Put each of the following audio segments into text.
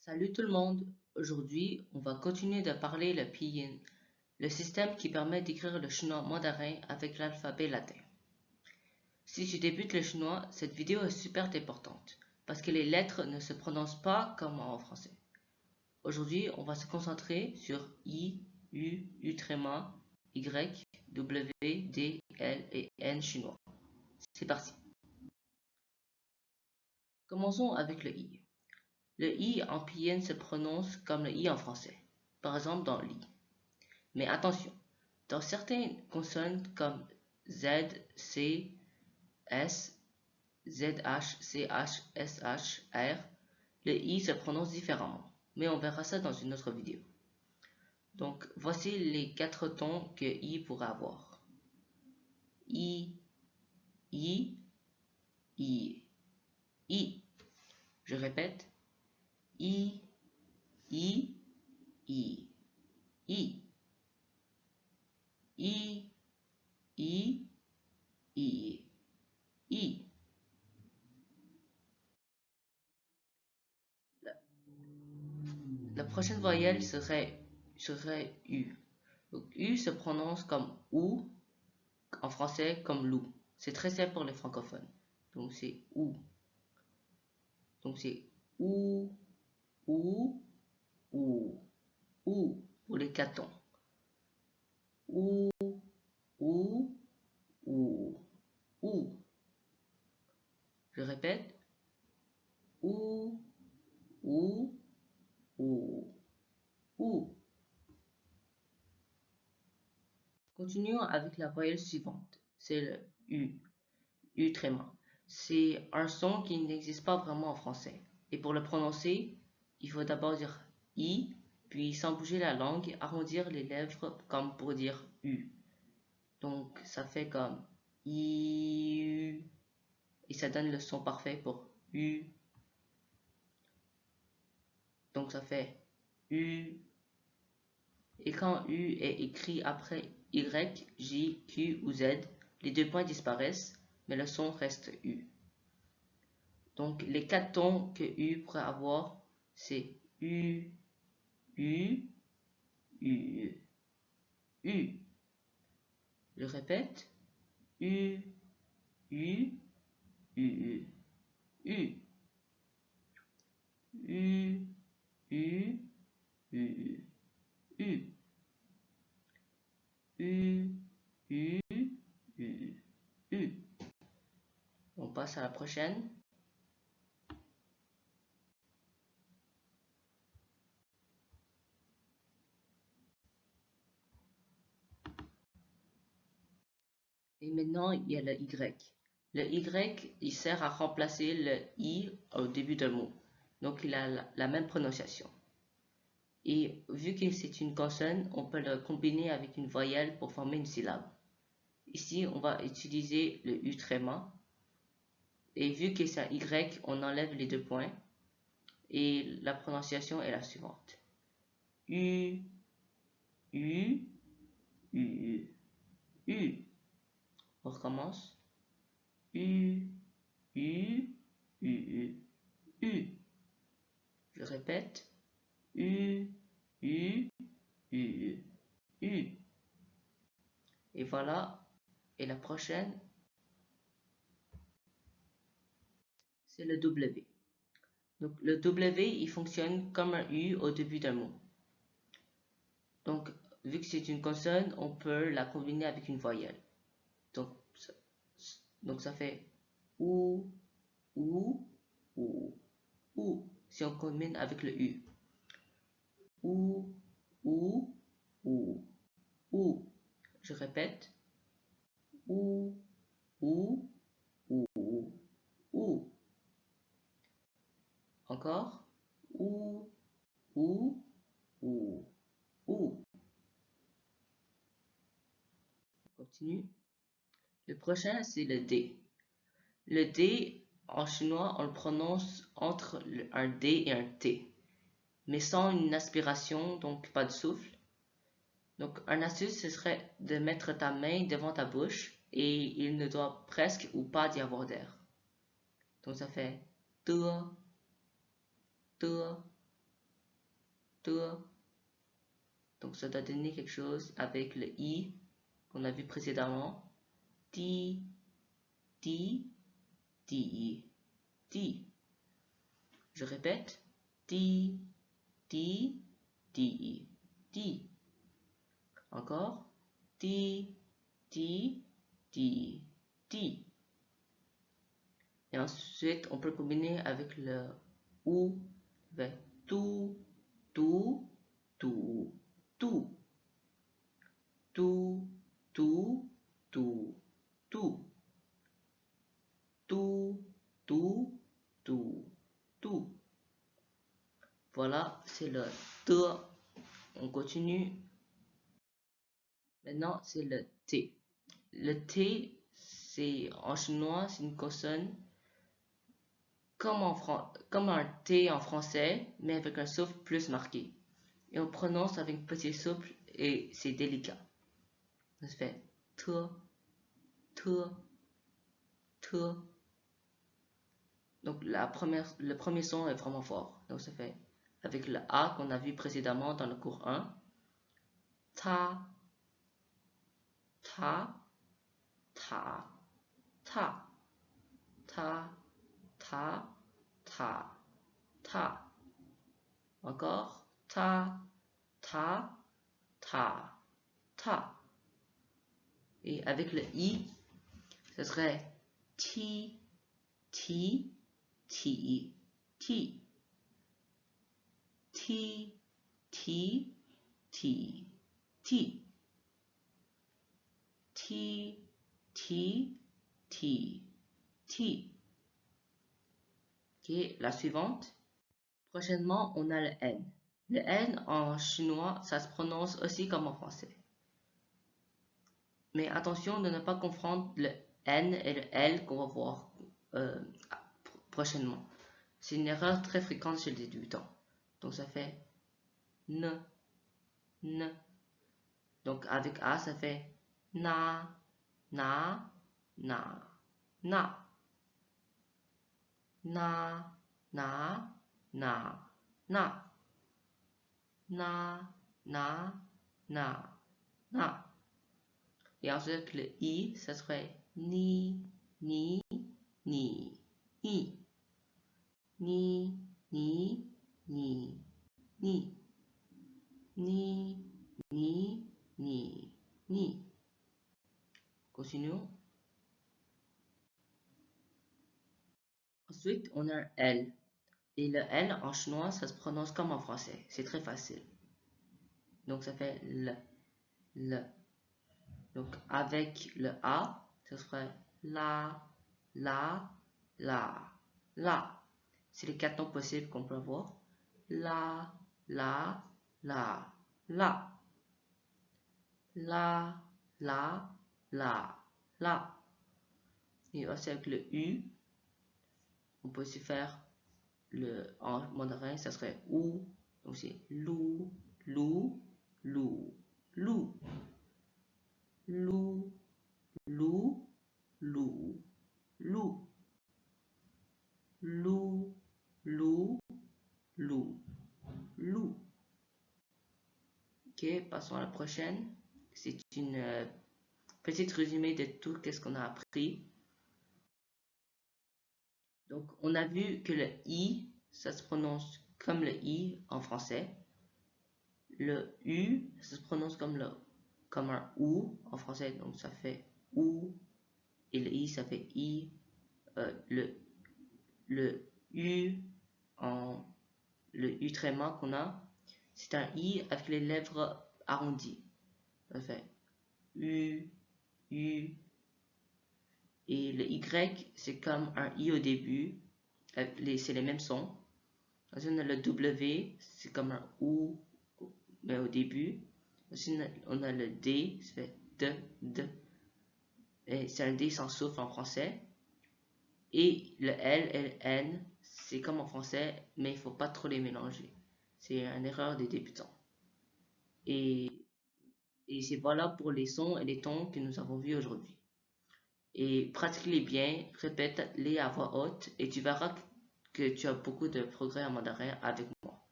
Salut tout le monde! Aujourd'hui, on va continuer de parler le pinyin, le système qui permet d'écrire le chinois mandarin avec l'alphabet latin. Si tu débutes le chinois, cette vidéo est super importante parce que les lettres ne se prononcent pas comme en français. Aujourd'hui, on va se concentrer sur I, U, U tréma, Y, W, D, L et N chinois. C'est parti! Commençons avec le I. Le I en pinyin se prononce comme le I en français, par exemple dans lit. Mais attention, dans certaines consonnes comme Z, C, S, ZH, CH, SH, R, le I se prononce différemment, mais on verra ça dans une autre vidéo. Donc voici les 4 tons que I pourrait avoir. I, I, I, I. Je répète, I, I, I, I. I, I, I, I. La prochaine voyelle serait U. Donc, U se prononce comme OU, en français comme loup. C'est très simple pour les francophones. Donc c'est OU. Donc c'est OU, OU, OU, OU pour les 4 tons. OU, OU, OU, OU. Je répète. OU, OU, OU, OU. Continuons avec la voyelle suivante. C'est le U. U tréma. C'est un son qui n'existe pas vraiment en français. Et pour le prononcer, il faut d'abord dire I, puis sans bouger la langue, arrondir les lèvres comme pour dire U. Donc ça fait comme I, et ça donne le son parfait pour U. Donc ça fait U. Et quand U est écrit après Y, J, Q ou Z, les 2 points disparaissent, mais le son reste U. Donc les 4 tons que U pourrait avoir, c'est U, U, U, U. Je répète, U, U, U, U, U, U, U, U, U, U, U, U. On passe à la prochaine. Et maintenant, il y a le Y. Le Y, il sert à remplacer le I au début d'un mot. Donc, il a la même prononciation. Et vu que c'est une consonne, on peut le combiner avec une voyelle pour former une syllabe. Ici, on va utiliser le U tréma. Et vu que c'est un Y, on enlève les 2 points. Et la prononciation est la suivante. U, U, U, U. On recommence. U, U, U, U. Je répète. U, U, U, U. Et voilà. Et la prochaine, c'est le W. Donc le W, il fonctionne comme un U au début d'un mot. Donc, vu que c'est une consonne, on peut la combiner avec une voyelle. Donc ça fait OU, OU, OU, OU. Si on combine avec le U. OU, OU, OU, OU. Je répète. OU, OU, OU, OU. Encore. OU, OU, OU, OU. Continue. Le prochain, c'est le D. Le D, en chinois, on le prononce entre un D et un T, mais sans une aspiration, donc pas de souffle. Donc, un astuce, ce serait de mettre ta main devant ta bouche et il ne doit presque ou pas y avoir d'air. Donc, ça fait te, te, te. Donc ça doit donner quelque chose avec le i qu'on a vu précédemment. Ti, ti, ti, ti. Je répète. Ti, ti, ti, ti. Encore. Ti, ti, ti, ti. Et ensuite, on peut combiner avec le ou, avec tout, tout, tout, tout, tout, tout, tout, tout, tout, tout, tout, tout. Voilà, c'est le te. On continue. Maintenant, c'est le t. Le t, c'est en chinois, c'est une consonne comme un T en français, mais avec un souffle plus marqué. Et on prononce avec un petit souffle et c'est délicat. Ça se fait te, te, te. Donc le premier son est vraiment fort. Donc ça fait avec le A qu'on a vu précédemment dans le cours 1. Ta, ta, ta, ta, ta, ta, ta, ta. Encore ta, ta, ta, ta. Et avec le I, ce serait ti, ti, ti, ti, ti, ti, ti, ti, ti, ti, ti, ti. Ok, la suivante. Prochainement, on a le N. Le N en chinois, ça se prononce aussi comme en français. Mais attention de ne pas confondre le N et le L qu'on va voir prochainement. C'est une erreur très fréquente chez les débutants. Donc ça fait ne, ne. Donc avec A, ça fait na, na, na, na. Na, na, na, na. Na, na, na, na. Et ensuite avec le I, ça serait ni, ni, ni, ni. Ni, ni, ni, ni. Ni, ni, ni, ni. Continuons. Ensuite, on a un L. Et le L en chinois, ça se prononce comme en français. C'est très facile. Donc ça fait le. Donc avec le A, ce serait la, la, la, la. C'est les 4 noms possibles qu'on peut avoir. La, la, la, la. La, la, la, la. Et aussi avec le U, on peut aussi faire en mandarin, ça serait ou. Donc c'est lou, lou, lou, lou. Lou, lou, lou, lou. Lou, lou, lou, lou. Ok, passons à la prochaine. C'est une petite résumé de tout ce qu'on a appris. Donc, on a vu que le I, ça se prononce comme le I en français. Le U, ça se prononce comme un OU en français. Donc, ça fait OU. Et le I, ça fait I. Le U, le U tréma qu'on a, c'est un I avec les lèvres arrondies. Ça fait U, U. Et le Y, c'est comme un I au début. C'est les mêmes sons. Ensuite, on a le W, c'est comme un OU, mais au début. Ensuite, on a le D, ça fait D. Et c'est un D sans souffle en français. Et le L et le N, c'est comme en français, mais il ne faut pas trop les mélanger. C'est une erreur des débutants. Et c'est voilà pour les sons et les tons que nous avons vus aujourd'hui. Et pratique-les bien, répète-les à voix haute et tu verras que tu as beaucoup de progrès en mandarin avec moi.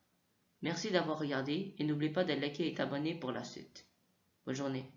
Merci d'avoir regardé et n'oubliez pas de liker et t'abonner pour la suite. Bonne journée.